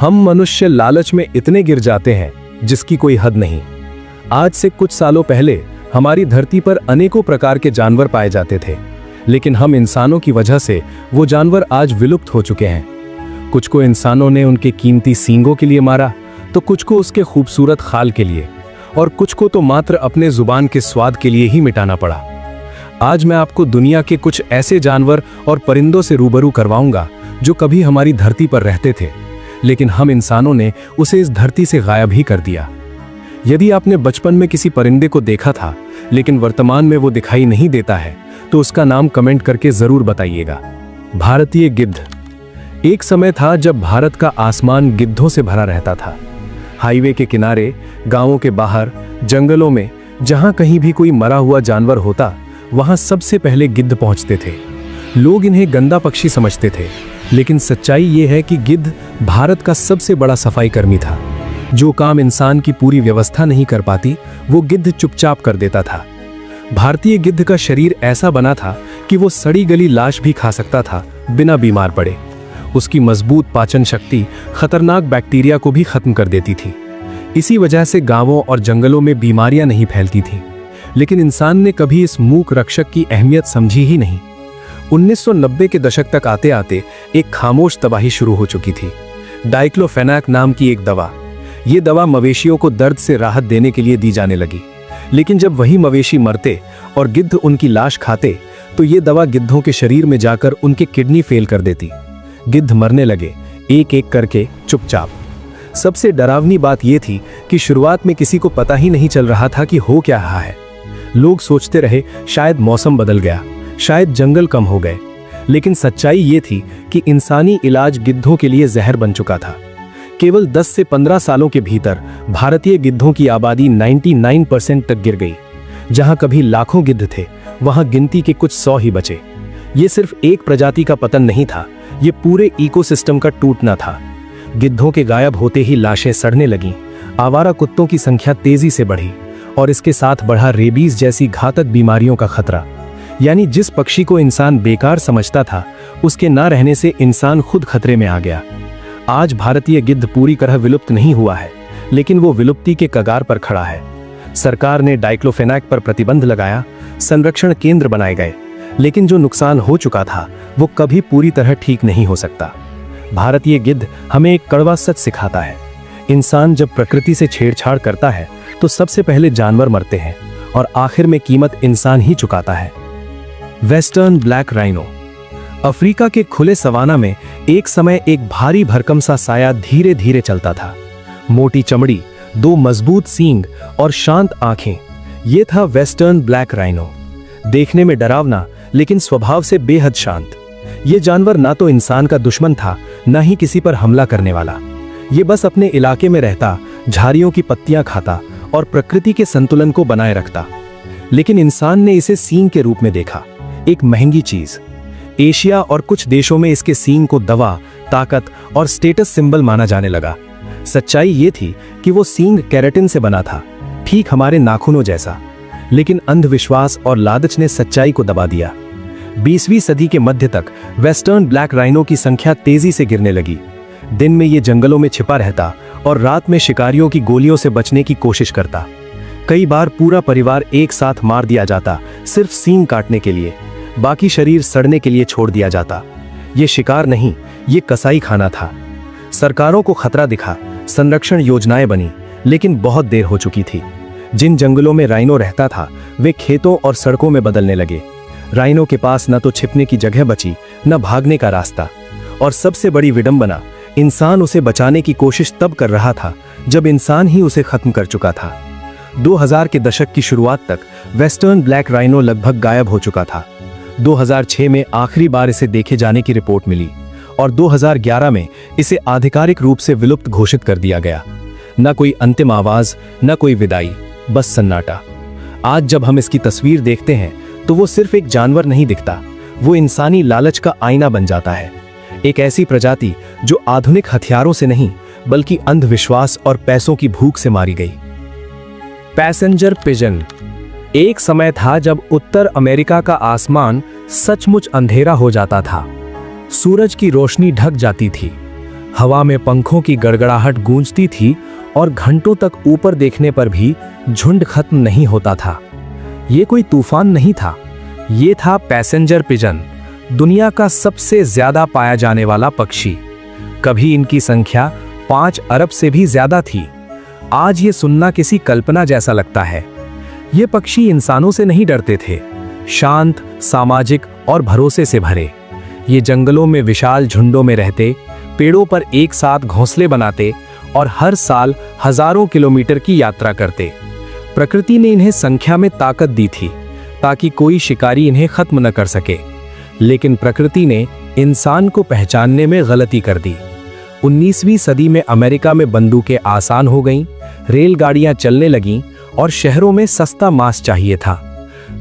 हम मनुष्य लालच में इतने गिर जाते हैं जिसकी कोई हद नहीं। आज से कुछ सालों पहले हमारी धरती पर अनेकों प्रकार के जानवर पाए जाते थे, लेकिन हम इंसानों की वजह से वो जानवर आज विलुप्त हो चुके हैं। कुछ को इंसानों ने उनके कीमती सींगों के लिए मारा, तो कुछ को उसके खूबसूरत खाल के लिए, और कुछ को तो मात्र अपने जुबान के स्वाद के लिए ही मिटाना पड़ा। आज मैं आपको दुनिया के कुछ ऐसे जानवर और परिंदों से रूबरू करवाऊंगा जो कभी हमारी धरती पर रहते थे, लेकिन हम इंसानों ने उसे इस धरती से गायब ही कर दिया। यदि आपने बचपन में किसी परिंदे को देखा था लेकिन वर्तमान में वो दिखाई नहीं देता है, तो उसका नाम कमेंट करके जरूर बताइएगा। भारतीय गिद्ध। एक समय था जब भारत का आसमान गिद्धों से भरा रहता था। हाईवे के किनारे, गांवों के बाहर, जंगलों में जहां कहीं भी कोई मरा हुआ जानवर होता, वहां सबसे पहले गिद्ध पहुंचते थे। लोग इन्हें गंदा पक्षी समझते थे, लेकिन सच्चाई यह है कि गिद्ध भारत का सबसे बड़ा सफाई कर्मी था। जो काम इंसान की पूरी व्यवस्था नहीं कर पाती, वो गिद्ध चुपचाप कर देता था। भारतीय गिद्ध का शरीर ऐसा बना था कि वो सड़ी गली लाश भी खा सकता था बिना बीमार पड़े। उसकी मजबूत पाचन शक्ति खतरनाक बैक्टीरिया को भी खत्म कर देती थी। इसी वजह से गांवों और जंगलों में बीमारियां नहीं फैलती थीं। लेकिन इंसान ने कभी इस मूक रक्षक की अहमियत समझी ही नहीं। 1990 के दशक तक आते आते एक खामोश तबाही शुरू हो चुकी थी। डाइक्लोफेनाक नाम की एक दवा। ये दवा मवेशियों को दर्द से राहत देने के लिए दी जाने लगी, लेकिन जब वही मवेशी मरते और गिद्ध उनकी लाश खाते, तो ये दवा गिद्धों के शरीर में जाकर उनके किडनी फेल कर देती। गिद्ध मरने लगे, एक एक करके, चुपचाप। सबसे डरावनी बात यह थी कि शुरुआत में किसी को पता ही नहीं चल रहा था कि हो क्या रहा है। लोग सोचते रहे शायद मौसम बदल गया, शायद जंगल कम हो गए, लेकिन सच्चाई ये थी कि इंसानी इलाज गिद्धों के लिए जहर बन चुका था। केवल 10 से 15 सालों के भीतर भारतीय गिद्धों की आबादी 99% तक गिर गई। जहां कभी लाखों गिद्ध थे, वहां गिनती के कुछ 100 ही बचे। ये सिर्फ एक प्रजाति का पतन नहीं था, ये पूरे इकोसिस्टम का टूटना था। गिद्धों के गायब होते ही लाशें सड़ने लगीं, आवारा कुत्तों की संख्या तेजी से बढ़ी, और इसके साथ बढ़ा रेबीज जैसी घातक बीमारियों का खतरा। यानी जिस पक्षी को इंसान बेकार समझता था, उसके ना रहने से इंसान खुद खतरे में आ गया। आज भारतीय गिद्ध पूरी तरह विलुप्त नहीं हुआ है, लेकिन वो विलुप्ति के कगार पर खड़ा है। सरकार ने डाइक्लोफेनाक पर प्रतिबंध लगाया, संरक्षण केंद्र बनाए गए, लेकिन जो नुकसान हो चुका था वो कभी पूरी तरह ठीक नहीं हो सकता। भारतीय गिद्ध हमें एक कड़वा सच सिखाता है। इंसान जब प्रकृति से छेड़छाड़ करता है तो सबसे पहले जानवर मरते हैं, और आखिर में कीमत इंसान ही चुकाता है। Western black rhino. अफ्रीका के खुले सवाना में एक समय एक भारी भरकम सा साया धीरे धीरे चलता था। मोटी चमड़ी, 2 मजबूत सींग और शांत आंखें, ये था वेस्टर्न ब्लैक राइनो। देखने में डरावना, लेकिन स्वभाव से बेहद शांत। ये जानवर ना तो इंसान का दुश्मन था, ना ही किसी पर हमला करने वाला। ये बस अपने इलाके में रहता, झाड़ियों की पत्तियां खाता और प्रकृति के संतुलन को बनाए रखता। लेकिन इंसान ने इसे सींग के रूप में देखा, एक महंगी चीज। एशिया और कुछ देशों में इसके सींग को दवा, ताकत और स्टेटस सिंबल माना जाने लगा। सच्चाई ये थी कि वो सींग केराटिन से बना था, ठीक हमारे नाखूनों जैसा। लेकिन अंधविश्वास और लालच ने सच्चाई को दबा दिया। 20वीं सदी के मध्य तक वेस्टर्न ब्लैक राइनो की संख्या तेजी से गिरने लगी। दिन में ये जंगलों में छिपा रहता और रात में शिकारियों की गोलियों से बचने की कोशिश करता। कई बार पूरा परिवार एक साथ मार दिया जाता, सिर्फ सींग काटने के लिए। बाकी शरीर सड़ने के लिए छोड़ दिया जाता। ये शिकार नहीं, ये कसाई खाना था। सरकारों को खतरा दिखा, संरक्षण योजनाएं बनी, लेकिन बहुत देर हो चुकी थी। जिन जंगलों में राइनो रहता था, वे खेतों और सड़कों में बदलने लगे। राइनो के पास न तो छिपने की जगह बची, न भागने का रास्ता। और सबसे बड़ी विडंबना, इंसान उसे बचाने की कोशिश तब कर रहा था जब इंसान ही उसे खत्म कर चुका था। 2000 के दशक की शुरुआत तक वेस्टर्न ब्लैक राइनो लगभग गायब हो चुका था। 2006 में आखिरी बार इसे देखे जाने की रिपोर्ट मिली, और 2011 में इसे आधिकारिक रूप से विलुप्त घोषित कर दिया गया। न कोई अंतिम आवाज, न कोई विदाई, बस सन्नाटा। आज जब हम इसकी तस्वीर देखते हैं तो वो सिर्फ एक जानवर नहीं दिखता, वो इंसानी लालच का आईना बन जाता है। एक ऐसी प्रजाति जो आधुनिक हथियारों से नहीं, बल्कि अंधविश्वास और पैसों की भूख से मारी गई। Passenger pigeon. एक समय था जब उत्तर अमेरिका का आसमान सचमुच अंधेरा हो जाता था। सूरज की रोशनी ढक जाती थी, हवा में पंखों की गड़गड़ाहट गूंजती थी और घंटों तक ऊपर देखने पर भी झुंड खत्म नहीं होता था। ये कोई तूफान नहीं था, ये था पैसेंजर पिजन, दुनिया का सबसे ज्यादा पाया जाने वाला पक्षी। कभी इनकी संख्या 5 अरब से भी ज्यादा थी। आज ये सुनना किसी कल्पना जैसा लगता है। ये पक्षी इंसानों से नहीं डरते थे, शांत, सामाजिक और भरोसे से भरे। ये जंगलों में विशाल झुंडों में रहते, पेड़ों पर एक साथ घोंसले बनाते और हर साल हजारों किलोमीटर की यात्रा करते। प्रकृति ने इन्हें संख्या में ताकत दी थी ताकि कोई शिकारी इन्हें खत्म न कर सके, लेकिन प्रकृति ने इंसान को पहचानने में गलती कर दी। 19वीं सदी में अमेरिका में बंदूकें आसान हो गईं, रेलगाड़ियां चलने लगीं और शहरों में सस्ता मांस चाहिए था।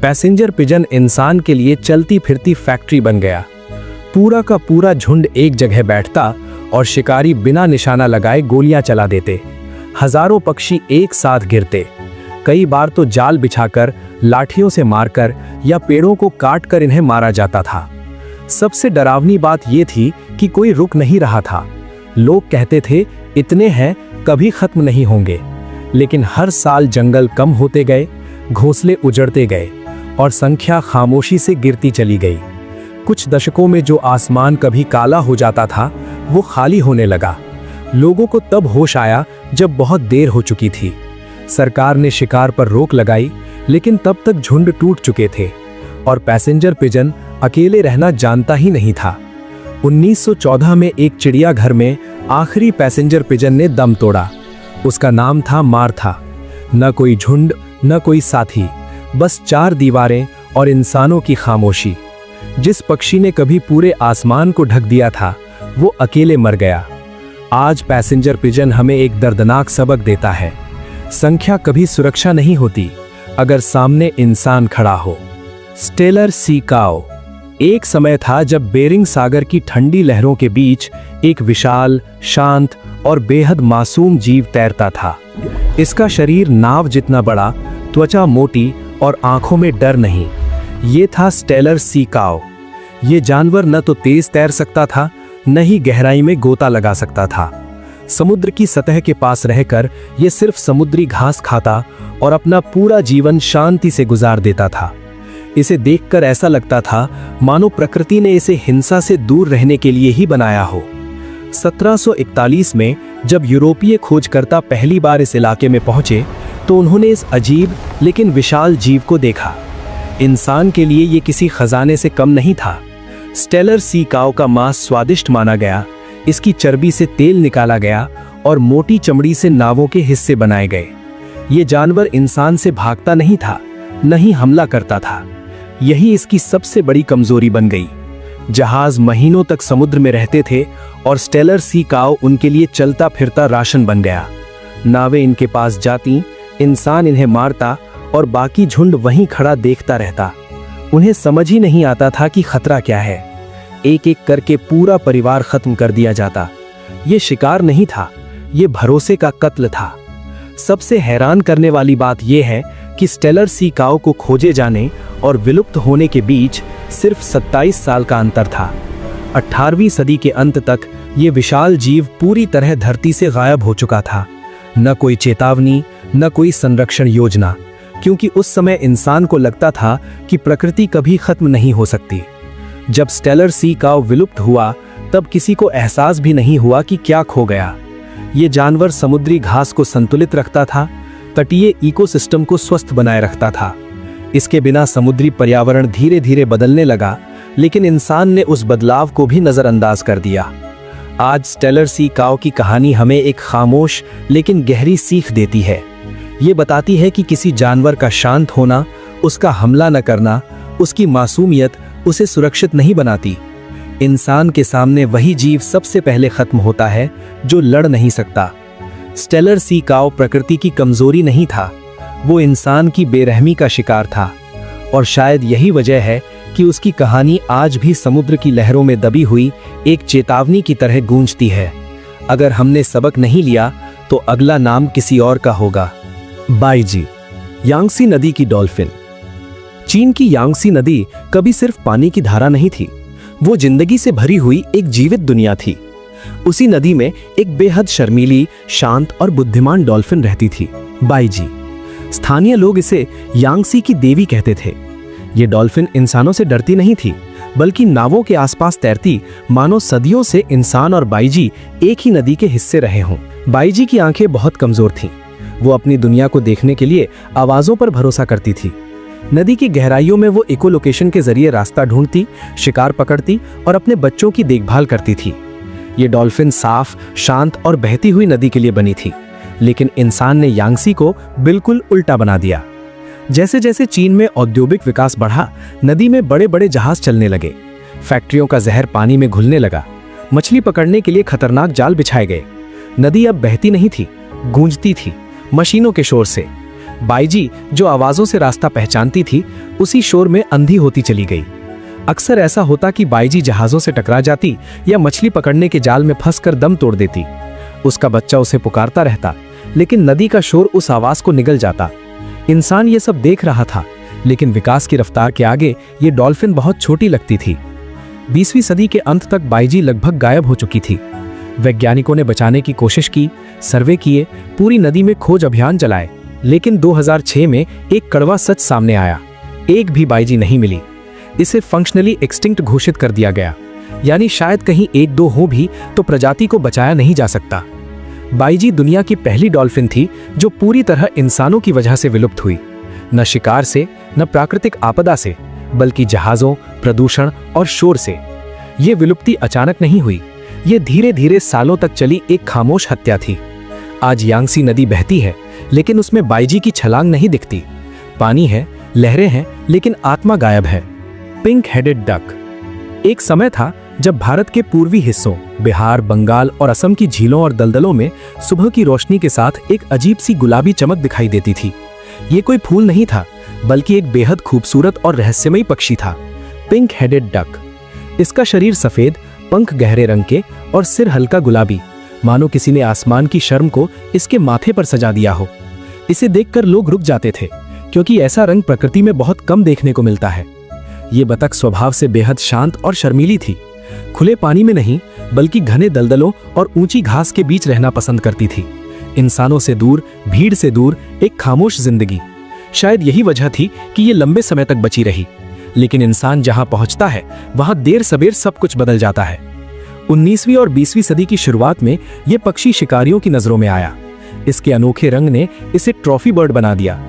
पैसेंजर पिजन इंसान के लिए चलती फिरती फैक्ट्री बन गया। पूरा का पूरा झुंड एक जगह बैठता और शिकारी बिना निशाना लगाए गोलियां चला देते। हजारों पक्षी एक साथ गिरते, कई बार तो जाल बिछाकर, लाठियों से मारकर या पेड़ों को काटकर इन्हें मारा जाता था। सबसे डरावनी बात यह थी कि कोई रुक नहीं रहा था। लोग कहते थे इतने हैं, कभी खत्म नहीं होंगे। लेकिन हर साल जंगल कम होते गए, घोंसले उजड़ते गए और संख्या खामोशी से गिरती चली गई। कुछ दशकों में जो आसमान कभी काला हो जाता था वो खाली होने लगा। लोगों को तब होश आया जब बहुत देर हो चुकी थी। सरकार ने शिकार पर रोक लगाई, लेकिन तब तक झुंड टूट चुके थे और पैसेंजर पिजन अकेले रहना जानता ही नहीं था। 1914 में एक चिड़ियाघर में आखिरी पैसेंजर पिजन ने दम तोड़ा। उसका नाम था मार्था। न कोई झुंड, न कोई साथी, बस 4 दीवारें और इंसानों की खामोशी। जिस पक्षी ने कभी पूरे आसमान को ढक दिया था वो अकेले मर गया। आज पैसेंजर पिजन हमें एक दर्दनाक सबक देता है। संख्या कभी सुरक्षा नहीं होती अगर सामने इंसान खड़ा हो। स्टेलर सी काऊ। एक समय था जब बेरिंग सागर की ठंडी लहरों के बीच एक विशाल, शांत और बेहद मासूम जीव तैरता था। इसका शरीर नाव जितना बड़ा, त्वचा मोटी और आंखों में डर नहीं। ये था स्टेलर सी काऊ। ये जानवर न तो तेज तैर सकता था, न ही गहराई में गोता लगा सकता था। समुद्र की सतह के पास रहकर ये सिर्फ समुद्री घास खाता और अपना पूरा जीवन शांति से गुजार देता था। इसे देखकर ऐसा लगता था मानो प्रकृति ने इसे हिंसा से दूर रहने के लिए ही बनाया हो। 1741 में जब यूरोपीय खोजकर्ता पहली बार इस इलाके में पहुंचे तो उन्होंने इस अजीब लेकिन विशाल जीव को देखा। इंसान के लिए ये किसी खजाने से कम नहीं था। स्टेलर सी काऊ का मांस स्वादिष्ट माना गया, इसकी चर्बी से तेल निकाला गया और मोटी चमड़ी से नावों के हिस्से बनाए गए। ये जानवर इंसान से भागता नहीं था, न ही हमला करता था। यही इसकी सबसे बड़ी कमजोरी बन गई। जहाज महीनों तक समुद्र में रहते थे और स्टेलर सी काऊ उनके लिए चलता फिरता राशन बन गया। नावें इनके पास जाती, इंसान इन्हें मारता और बाकी झुंड वहीं खड़ा देखता रहता। उन्हें समझ ही नहीं आता था कि खतरा क्या है। एक एक करके पूरा परिवार खत्म कर दिया जाता। ये शिकार नहीं था, ये भरोसे का कत्ल था। सबसे हैरान करने वाली बात यह है कि स्टेलर सी काऊ को खोजे जाने और विलुप्त होने के बीच सिर्फ 27 साल का अंतर था। 18वीं सदी के अंत तक ये विशाल जीव पूरी तरह धरती से गायब हो चुका था। न कोई चेतावनी, न कोई संरक्षण योजना, क्योंकि उस समय इंसान को लगता था कि प्रकृति कभी खत्म नहीं हो सकती। जब स्टेलर सी काऊ विलुप्त हुआ तब किसी को एहसास भी नहीं हुआ कि क्या खो गया। ये जानवर समुद्री घास को संतुलित रखता था, तटीय इकोसिस्टम को स्वस्थ बनाए रखता था। इसके बिना समुद्री पर्यावरण धीरे धीरे बदलने लगा, लेकिन इंसान ने उस बदलाव को भी नजरअंदाज कर दिया। आज स्टेलर सी काऊ की कहानी हमें एक खामोश लेकिन गहरी सीख देती है। ये बताती है कि किसी जानवर का शांत होना, उसका हमला न करना, उसकी मासूमियत उसे सुरक्षित नहीं बनाती। इंसान के सामने वही जीव सबसे पहले खत्म होता है जो लड़ नहीं सकता। स्टेलर सी काऊ प्रकृति की कमजोरी नहीं था, वो इंसान की बेरहमी का शिकार था। और शायद यही वजह है कि उसकी कहानी आज भी समुद्र की लहरों में दबी हुई एक चेतावनी की तरह गूंजती है। अगर हमने सबक नहीं लिया तो अगला नाम किसी और का होगा। बाईजी, यांगसी नदी की डॉल्फिन। चीन की यांगसी नदी कभी सिर्फ पानी की धारा नहीं थी, वो जिंदगी से भरी हुई एक जीवित दुनिया थी। उसी नदी में एक बेहद शर्मीली, शांत और बुद्धिमान डॉल्फिन रहती थी, बाईजी। स्थानीय लोग इसे यांगसी की देवी कहते थे। ये डॉल्फिन इंसानों से डरती नहीं थी, बल्कि नावों के आसपास तैरती, मानो सदियों से इंसान और बाईजी एक ही नदी के हिस्से रहे हों। बाईजी की आंखें बहुत कमजोर थीं। वो अपनी दुनिया को देखने के लिए आवाजों पर भरोसा करती थी। नदी की गहराइयों में वो इकोलोकेशन के जरिए रास्ता ढूंढती, शिकार पकड़ती और अपने बच्चों की देखभाल करती थी। ये डॉल्फिन साफ, शांत और बहती हुई नदी के लिए बनी थी, लेकिन इंसान ने यांगसी को बिल्कुल उल्टा बना दिया। जैसे जैसे चीन में औद्योगिक विकास बढ़ा, नदी में बड़े बड़े जहाज चलने लगे, फैक्ट्रियों का जहर पानी में घुलने लगा, मछली पकड़ने के लिए खतरनाक जाल बिछाए गए। नदी अब बहती नहीं थी, गूंजती थी, मशीनों के शोर से। बाईजी जो आवाजों से रास्ता पहचानती थी, उसी शोर में अंधी होती चली गई। अक्सर ऐसा होता कि बाईजी जहाजों से टकरा जाती या मछली पकड़ने के जाल में फंसकर दम तोड़ देती। उसका बच्चा उसे पुकारता रहता, लेकिन नदी का शोर उस आवाज को निगल जाता। इंसान ये सब देख रहा था, लेकिन विकास की रफ्तार के आगे ये डॉल्फिन बहुत छोटी लगती थी। 20वीं सदी के अंत तक बाईजी लगभग गायब हो चुकी थी। वैज्ञानिकों ने बचाने की कोशिश की, सर्वे किए, पूरी नदी में खोज अभियान चलाए, लेकिन 2006 में एक कड़वा सच सामने आया। एक भी बाईजी नहीं मिली। इसे फंक्शनली एक्सटिंक्ट घोषित कर दिया गया, यानी शायद कहीं एक दो हो भी तो प्रजाति को बचाया नहीं जा सकता। बाईजी दुनिया की पहली डॉल्फिन थी जो पूरी तरह इंसानों की वजह से विलुप्त हुई। न शिकार से, न प्राकृतिक आपदा से, बल्कि जहाजों, प्रदूषण और शोर से। ये विलुप्ति अचानक नहीं हुई, ये धीरे धीरे सालों तक चली एक खामोश हत्या थी। आज यांगसी नदी बहती है, लेकिन उसमें बाईजी की छलांग नहीं दिखती। पानी है, लहरें हैं, लेकिन आत्मा गायब है। Pink headed duck. एक समय था जब भारत के पूर्वी हिस्सों, बिहार, बंगाल और असम की झीलों और दलदलों में सुबह की रोशनी के साथ एक अजीब सी गुलाबी चमक दिखाई देती थी। ये कोई फूल नहीं था, बल्कि एक बेहद खूबसूरत और रहस्यमयी पक्षी था, पिंक हेडेड डक। इसका शरीर सफेद, पंख गहरे रंग के और सिर हल्का गुलाबी, मानो किसी ने आसमान की शर्म को इसके माथे पर सजा दिया हो। इसे देखकर लोग रुक जाते थे, क्योंकि ऐसा रंग प्रकृति में बहुत कम देखने को मिलता है। ये बतख स्वभाव से बेहद शांत और शर्मीली थी। खुले पानी में नहीं, बल्कि घने दलदलों और ऊंची घास के बीच रहना पसंद करती थी। इंसानों से दूर, भीड़ से दूर, एक खामोश जिंदगी। शायद यही वजह थी कि ये लंबे समय तक बची रही। लेकिन इंसान जहां पहुंचता है, वहां देर सबेर सब कुछ बदल जाता है। 19वीं और 20वीं सदी की शुरुआत में यह पक्षी शिकारियों की नजरों में आया। इसके अनोखे रंग ने इसे ट्रॉफी बर्ड बना दिया।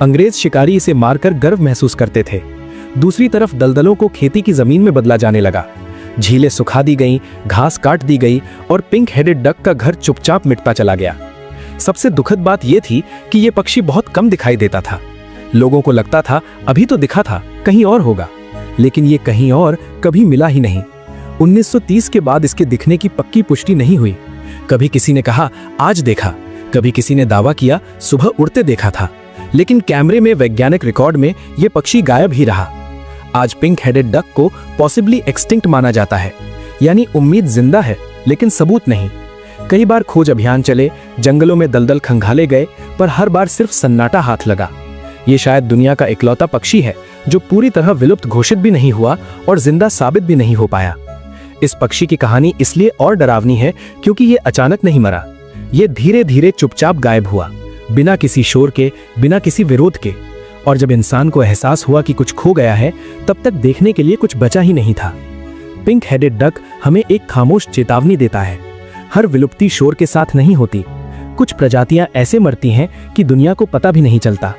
अंग्रेज शिकारी इसे मारकर गर्व महसूस करते थे। दूसरी तरफ दलदलों को खेती की जमीन में बदला जाने लगा। झीलें सुखा दी गईं, घास काट दी गई और पिंक हेडेड डक का घर चुपचाप मिटता चला गया। सबसे दुखद बात यह थी कि यह पक्षी बहुत कम दिखाई देता था। लोगों को लगता था अभी तो दिखा था, कहीं और होगा, लेकिन ये कहीं और कभी मिला ही नहीं। 1930 के बाद इसके दिखने की पक्की पुष्टि नहीं हुई। कभी किसी ने कहा आज देखा, कभी किसी ने दावा किया सुबह उड़ते देखा था, लेकिन कैमरे में वैज्ञानिक रिकॉर्ड में यह पक्षी गायब ही रहा। आज पिंक हेडेड डक को पॉसिबली एक्सटिंक्ट माना जाता है, यानी उम्मीद जिंदा है लेकिन सबूत नहीं। कई बार खोज अभियान चले, जंगलों में दलदल खंगाले गए, पर हर बार सिर्फ सन्नाटा हाथ लगा। ये शायद दुनिया का इकलौता पक्षी है जो पूरी तरह विलुप्त घोषित भी नहीं हुआ और जिंदा साबित भी नहीं हो पाया। इस पक्षी की कहानी इसलिए और डरावनी है क्योंकि ये अचानक नहीं मरा। ये धीरे धीरे चुपचाप गायब हुआ, बिना किसी शोर के, बिना किसी विरोध के। और जब इंसान को एहसास हुआ कि कुछ खो गया है, तब तक देखने के लिए कुछ बचा ही नहीं था। पिंक हेडेड डक हमें एक खामोश चेतावनी देता है। हर विलुप्ति शोर के साथ नहीं होती। कुछ प्रजातियां ऐसे मरती हैं कि दुनिया को पता भी नहीं चलता।